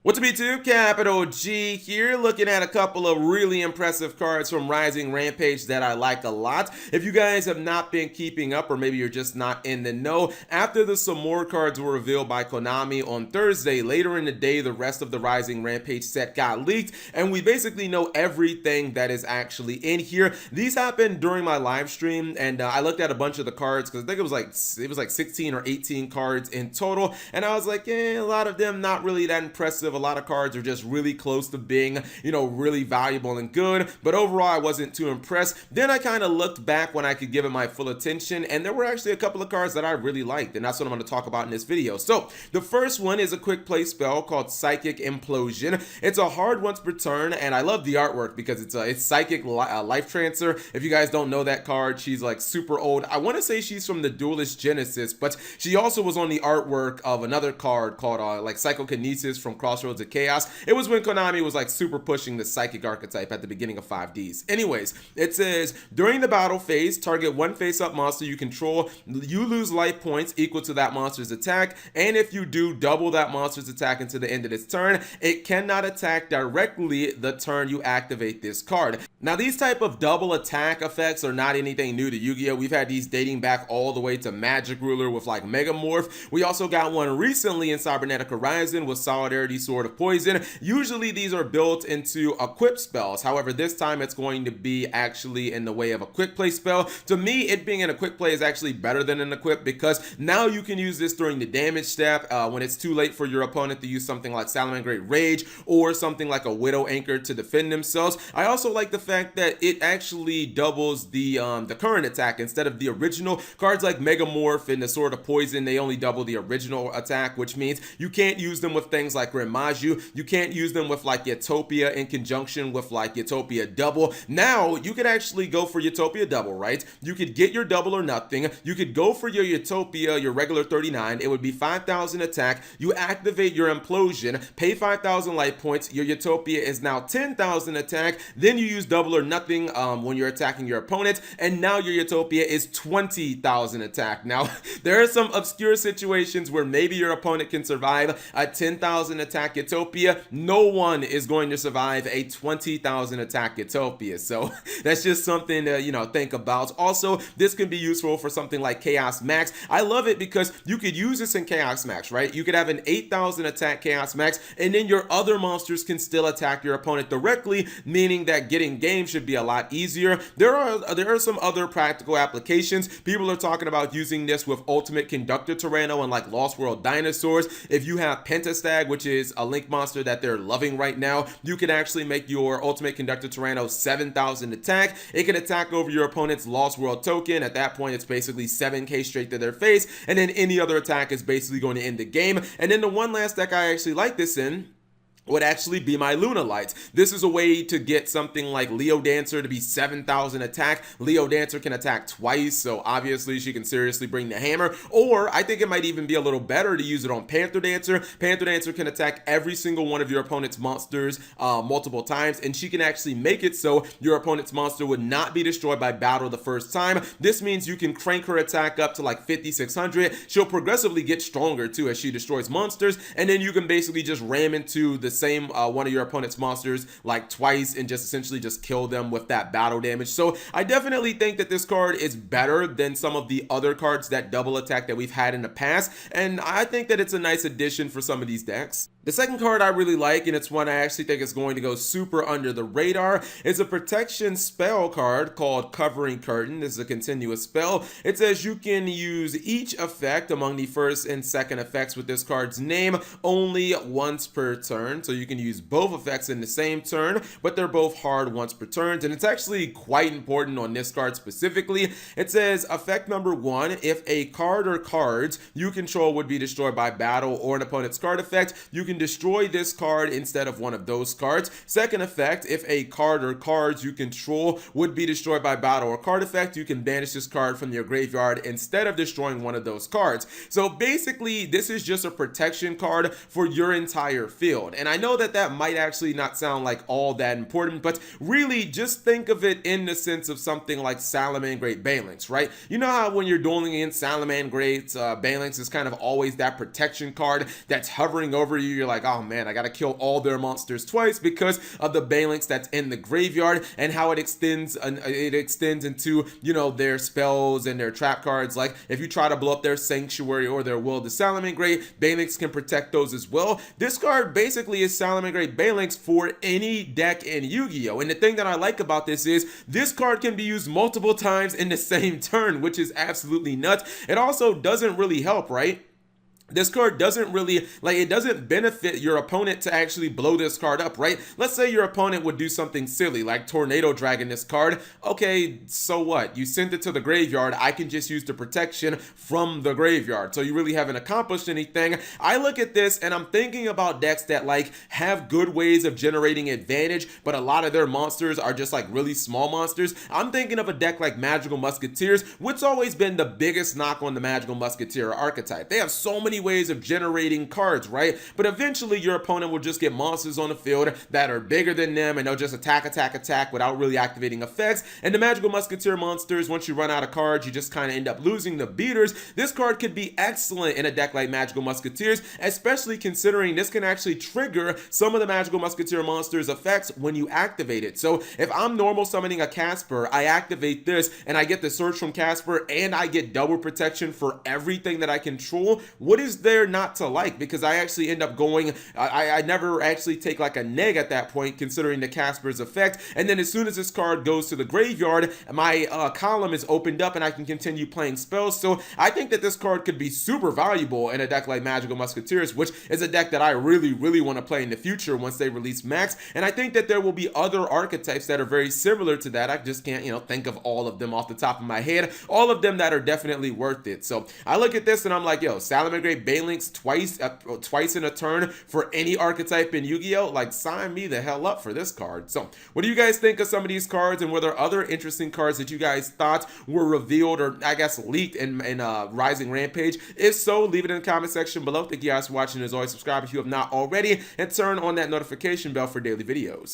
What's up YouTube, Capital G here, looking at a couple of really impressive cards from Rising Rampage that I like a lot. If you guys have not been keeping up, or maybe you're just not in the know, after the some more cards were revealed by Konami on Thursday, later in the day the rest of the Rising Rampage set got leaked, and we basically know everything that is actually in here. These happened during my live stream, and I looked at a bunch of the cards, because I think it was like 16 or 18 cards in total, and I was like, a lot of them not really that impressive. A lot of cards are just really close to being, really valuable and good, but overall I wasn't too impressed. Then I kind of looked back when I could give it my full attention, and there were actually a couple of cards that I really liked, and that's what I'm going to talk about in this video. So the first one is a quick play spell called Psychic Implosion. It's a hard once per turn, and I love the artwork because it's Psychic Life Transfer. If you guys don't know that card, she's like super old. I want to say she's from the Duelist Genesis, but she also was on the artwork of another card called like Psychokinesis from Crossroads of Chaos. It was when Konami was like super pushing the psychic archetype at the beginning of 5Ds. Anyways, it says during the battle phase, target one face-up monster you control. You lose life points equal to that monster's attack, and if you do, double that monster's attack until the end of its turn. It cannot attack directly the turn you activate this card. Now, these type of double attack effects are not anything new to Yu-Gi-Oh! We've had these dating back all the way to Magic Ruler with like Megamorph. We also got one recently in Cybernetic Horizon with Solidarity Sword of Poison. Usually these are built into equip spells. However, this time it's going to be actually in the way of a quick play spell. To me, it being in a quick play is actually better than an equip, because now you can use this during the damage step when it's too late for your opponent to use something like Salamangreat Rage or something like a Widow Anchor to defend themselves. I also like the fact that it actually doubles the current attack instead of the original. Cards like Megamorph and the Sword of Poison, they only double the original attack, which means you can't use them with things like Remaju. You can't use them with like Utopia in conjunction with like Utopia Double. Now you could actually go for Utopia Double, right? You could get your double or nothing. You could go for your Utopia, your regular 39. It would be 5,000 attack. You activate your Implosion, pay 5,000 life points. Your Utopia is now 10,000 attack. Then you use double or nothing when you're attacking your opponent, and now your Utopia is 20,000 attack. Now, there are some obscure situations where maybe your opponent can survive a 10,000 attack Utopia. No one is going to survive a 20,000 attack Utopia, so that's just something to think about. Also, this can be useful for something like Chaos Max. I love it because you could use this in Chaos Max, right? You could have an 8,000 attack Chaos Max, and then your other monsters can still attack your opponent directly, meaning that getting game should be a lot easier. There are some other practical applications. People are talking about using this with Ultimate Conductor Tyranno and like Lost World Dinosaurs. If you have Pentastag, which is a link monster that they're loving right now, you can actually make your Ultimate Conductor Tyranno 7,000 attack. It can attack over your opponent's Lost World token. At that point, it's basically 7k straight to their face, and then any other attack is basically going to end the game. And then the one last deck I actually like this in would actually be my Luna Lights. This is a way to get something like Leo Dancer to be 7,000 attack. Leo Dancer can attack twice, so obviously she can seriously bring the hammer. Or I think it might even be a little better to use it on Panther Dancer. Panther Dancer can attack every single one of your opponent's monsters multiple times, and she can actually make it so your opponent's monster would not be destroyed by battle the first time. This means you can crank her attack up to like 5,600. She'll progressively get stronger too as she destroys monsters, and then you can basically just ram into the same one of your opponent's monsters like twice and just essentially just kill them with that battle damage. So I definitely think that this card is better than some of the other cards that double attack that we've had in the past, and I think that it's a nice addition for some of these decks. The second card I really like, and it's one I actually think is going to go super under the radar, is a protection spell card called Covering Curtain. This is a continuous spell. It says you can use each effect among the first and second effects with this card's name only once per turn. So you can use both effects in the same turn, but they're both hard once per turn, and it's actually quite important on this card specifically. It says effect number 1, if a card or cards you control would be destroyed by battle or an opponent's card effect, you can destroy this card instead of one of those cards. Second effect, if a card or cards you control would be destroyed by battle or card effect, you can banish this card from your graveyard instead of destroying one of those cards. So basically, this is just a protection card for your entire field. And I know that that might actually not sound like all that important, but really just think of it in the sense of something like Salamangreat Balinx, right? You know how when you're dueling against Salamangreat, Balinx is kind of always that protection card that's hovering over you. you're like, oh man, I gotta kill all their monsters twice because of the Balinks that's in the graveyard and how it extends into, you know, their spells and their trap cards. Like if you try to blow up their Sanctuary or their Will of the Salamangreat, Balinks can protect those as well. This card basically is Salamangreat Balinks for any deck in Yu-Gi-Oh! And the thing that I like about this is this card can be used multiple times in the same turn, which is absolutely nuts. It also doesn't really help, right? This card doesn't really, like, it doesn't benefit your opponent to actually blow this card up, right? Let's say your opponent would do something silly, like Tornado Dragon this card. Okay, so what? You sent it to the graveyard. I can just use the protection from the graveyard. So you really haven't accomplished anything. I look at this and I'm thinking about decks that, like, have good ways of generating advantage, but a lot of their monsters are just, like, really small monsters. I'm thinking of a deck like Magical Musketeers, which has always been the biggest knock on the Magical Musketeer archetype. They have so many ways of generating cards, right? But eventually your opponent will just get monsters on the field that are bigger than them, and they'll just attack without really activating effects. And the Magical Musketeer monsters, once you run out of cards, you just kind of end up losing the beaters. This card could be excellent in a deck like Magical Musketeers, especially considering this can actually trigger some of the Magical Musketeer monsters effects when you activate it. So if I'm normal summoning a Casper, I activate this and I get the Search from Casper and I get double protection for everything that I control. What is there not to like? Because I actually end up going, I never actually take like a neg at that point, considering the Casper's effect. And then as soon as this card goes to the graveyard, my column is opened up and I can continue playing spells. So I think that this card could be super valuable in a deck like Magical Musketeers, which is a deck that I really want to play in the future once they release Max. And I think that there will be other archetypes that are very similar to that. I just can't, you know, think of all of them off the top of my head. All of them that are definitely worth it. So I look at this and I'm like, yo, Salamangreat Balinks twice in a turn for any archetype in Yu-Gi-Oh! Like, sign me the hell up for this card. So what do you guys think of some of these cards, and were there other interesting cards that you guys thought were revealed or I guess leaked in Rising Rampage? If so, leave it in the comment section below. Thank you guys for watching. As always, subscribe if you have not already and turn on that notification bell for daily videos.